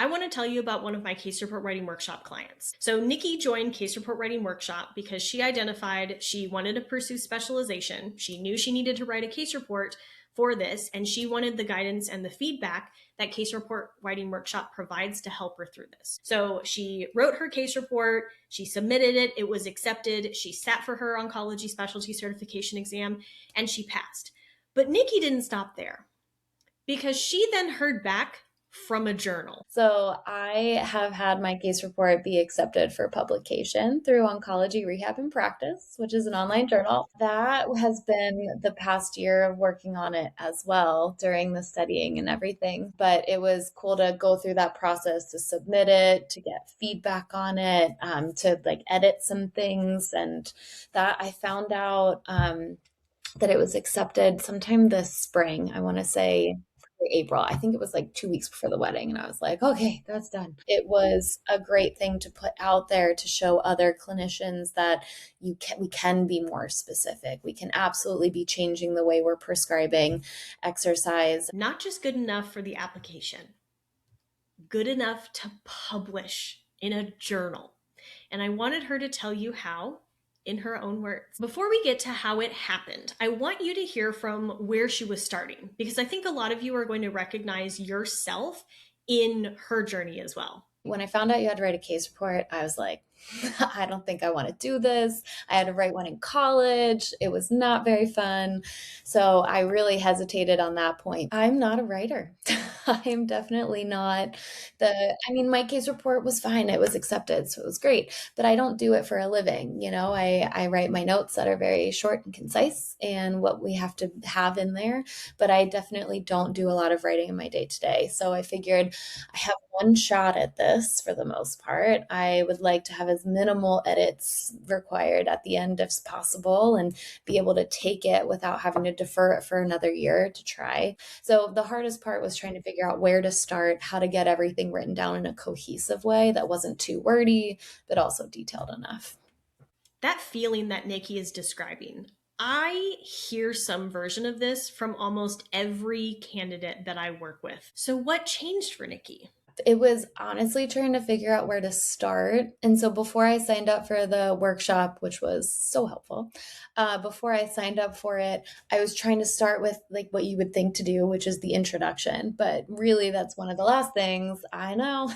want to tell you about one of my case report writing workshop clients. So Nickie joined case report writing workshop because she identified she wanted to pursue specialization. She knew she needed to write a case report for this, and she wanted the guidance and the feedback that case report writing workshop provides to help her through this. So she wrote her case report, she submitted it, it was accepted, she sat for her oncology specialty certification exam, and she passed. But Nickie didn't stop there because she then heard back from a journal. So I have had my case report be accepted for publication through Oncology Rehab and Practice, which is an online journal. That has been the past year of working on it as well during the studying and everything. But it was cool to go through that process, to submit it, to get feedback on it, to like edit some things. And that I found out that it was accepted sometime this spring, I want to say April. I think it was like 2 weeks before the wedding. And I was like, okay, that's done. It was a great thing to put out there to show other clinicians that we can be more specific. We can absolutely be changing the way we're prescribing exercise. Not just good enough for the application, good enough to publish in a journal. And I wanted her to tell you how in her own words. Before we get to how it happened, I want you to hear from where she was starting, because I think a lot of you are going to recognize yourself in her journey as well. When I found out you had to write a case report, I was like, I don't think I want to do this. I had to write one in college. It was not very fun. So I really hesitated on that point. I'm not a writer. I am definitely not my case report was fine. It was accepted. So it was great, but I don't do it for a living. I write my notes that are very short and concise and what we have to have in there, but I definitely don't do a lot of writing in my day to day. So I figured I have one shot at this for the most part. I would like to have as minimal edits required at the end as possible and be able to take it without having to defer it for another year to try. So the hardest part was trying to figure out where to start, how to get everything written down in a cohesive way that wasn't too wordy, but also detailed enough. That feeling that Nickie is describing, I hear some version of this from almost every candidate that I work with. So what changed for Nickie? It was honestly trying to figure out where to start. And so before I signed up for the workshop, which was so helpful, before I signed up for it, I was trying to start with like what you would think to do, which is the introduction. But really, that's one of the last things, I know,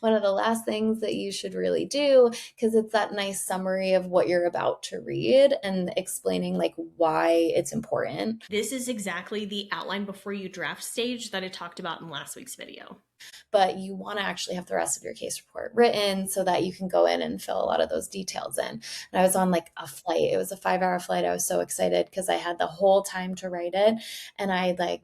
one of the last things that you should really do, because it's that nice summary of what you're about to read and explaining like why it's important. This is exactly the outline before you draft stage that I talked about in last week's video. But you want to actually have the rest of your case report written so that you can go in and fill a lot of those details in. And I was on like a flight. It was a 5-hour flight. I was so excited because I had the whole time to write it. And I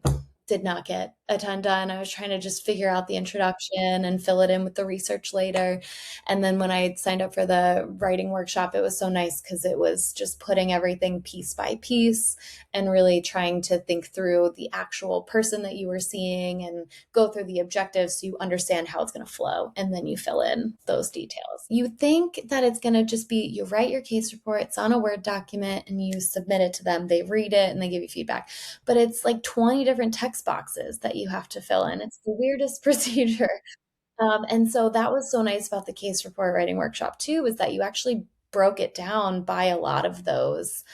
did not get a ton done. I was trying to just figure out the introduction and fill it in with the research later. And then when I signed up for the writing workshop, it was so nice because it was just putting everything piece by piece and really trying to think through the actual person that you were seeing and go through the objectives so you understand how it's going to flow. And then you fill in those details. You think that it's going to just be, you write your case report, it's on a Word document and you submit it to them. They read it and they give you feedback. But it's like 20 different text boxes that you have to fill in. It's the weirdest procedure. And so that was so nice about the case report writing workshop too, is that you actually broke it down by a lot of those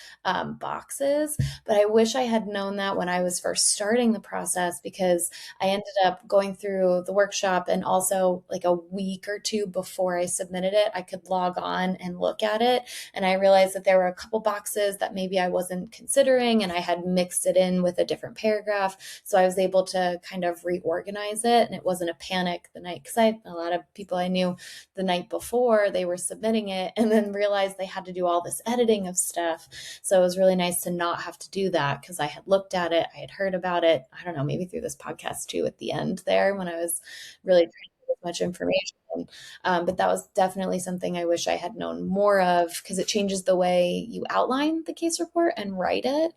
boxes. But I wish I had known that when I was first starting the process, because I ended up going through the workshop and also like a week or two before I submitted it, I could log on and look at it. And I realized that there were a couple boxes that maybe I wasn't considering and I had mixed it in with a different paragraph. So I was able to kind of reorganize it and it wasn't a panic the night, because a lot of people I knew the night before they were submitting it and then realized they had to do all this editing of stuff. So it was really nice to not have to do that because I had looked at it, I had heard about it, I don't know, maybe through this podcast too at the end there when I was really trying to get as much information. But that was definitely something I wish I had known more of, because it changes the way you outline the case report and write it.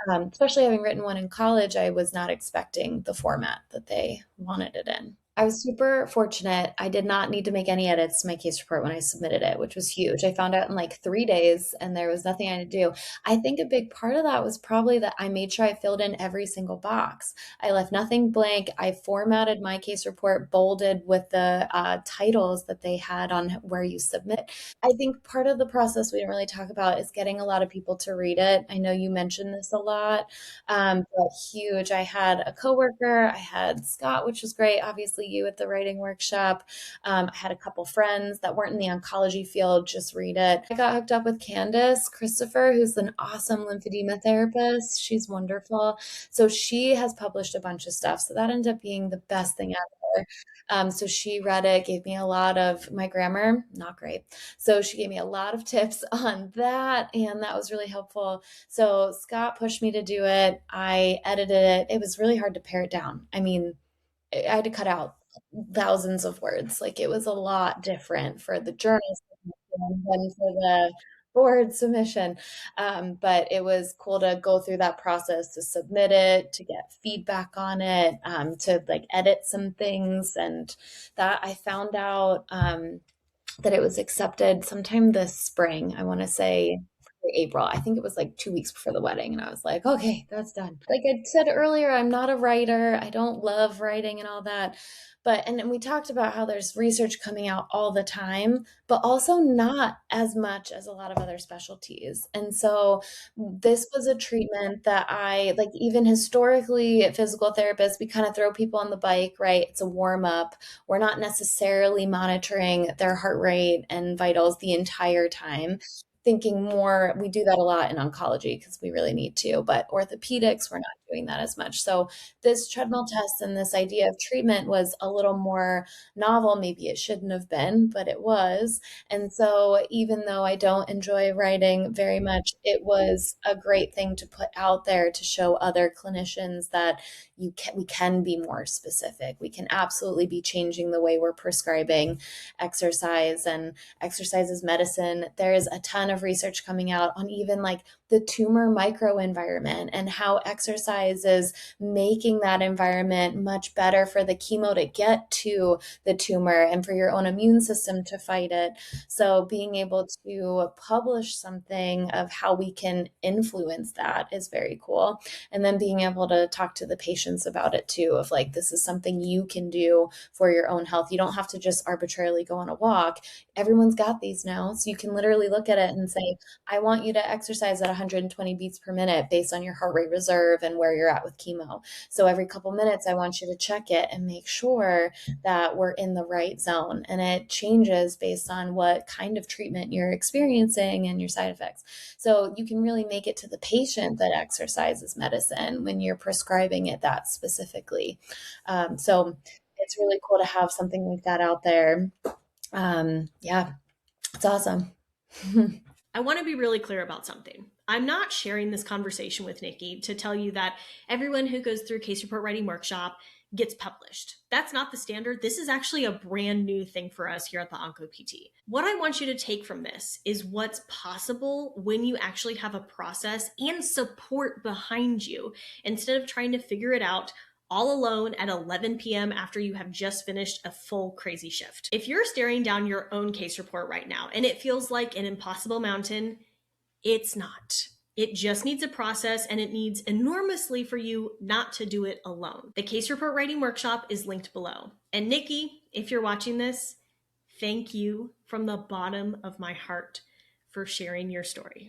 Especially having written one in college, I was not expecting the format that they wanted it in. I was super fortunate. I did not need to make any edits to my case report when I submitted it, which was huge. I found out in like 3 days and there was nothing I had to do. I think a big part of that was probably that I made sure I filled in every single box. I left nothing blank. I formatted my case report, bolded with the titles that they had on where you submit. I think part of the process we didn't really talk about is getting a lot of people to read it. I know you mentioned this a lot, but huge. I had a coworker, I had Scott, which was great. Obviously, you at the writing workshop. I had a couple friends that weren't in the oncology field just read it. I got hooked up with Candace Christopher, who's an awesome lymphedema therapist. She's wonderful. So she has published a bunch of stuff. So that ended up being the best thing ever. So she read it, gave me a lot of my grammar, not great. So she gave me a lot of tips on that, and that was really helpful. So Scott pushed me to do it. I edited it. It was really hard to pare it down. I mean, I had to cut out thousands of words. Like it was a lot different for the journal submission than for the board submission. But it was cool to go through that process to submit it, to get feedback on it, to like edit some things. And that I found out that it was accepted sometime this spring. I want to say April. I think it was like 2 weeks before the wedding. And I was like, okay, that's done. Like I said earlier, I'm not a writer. I don't love writing and all that. But, and then we talked about how there's research coming out all the time, but also not as much as a lot of other specialties. And so this was a treatment that I like, even historically at physical therapists, we kind of throw people on the bike, right? It's a warm up. We're not necessarily monitoring their heart rate and vitals the entire time. Thinking more, we do that a lot in oncology because we really need to, but orthopedics, we're not doing that as much. So this treadmill test and this idea of treatment was a little more novel. Maybe it shouldn't have been, but it was. And so even though I don't enjoy writing very much, it was a great thing to put out there to show other clinicians that we can be more specific. We can absolutely be changing the way we're prescribing exercise, and exercise is medicine. There's a ton of research coming out on even like the tumor microenvironment and how exercise is making that environment much better for the chemo to get to the tumor and for your own immune system to fight it. So being able to publish something of how we can influence that is very cool. And then being able to talk to the patients about it too, of like, this is something you can do for your own health. You don't have to just arbitrarily go on a walk. Everyone's got these now. So you can literally look at it and say, I want you to exercise at 120 beats per minute based on your heart rate reserve and where you're at with chemo. So every couple minutes, I want you to check it and make sure that we're in the right zone. And it changes based on what kind of treatment you're experiencing and your side effects. So you can really make it to the patient that exercise is medicine when you're prescribing it that specifically. So it's really cool to have something like that out there. Yeah, it's awesome. I want to be really clear about something. I'm not sharing this conversation with Nickie to tell you that everyone who goes through Case Report Writing Workshop gets published. That's not the standard. This is actually a brand new thing for us here at the OncoPT. What I want you to take from this is what's possible when you actually have a process and support behind you instead of trying to figure it out all alone at 11 p.m. after you have just finished a full crazy shift. If you're staring down your own case report right now and it feels like an impossible mountain, it's not. It just needs a process, and it needs enormously for you not to do it alone. The Case Report Writing Workshop is linked below. And Nickie, if you're watching this, thank you from the bottom of my heart for sharing your story.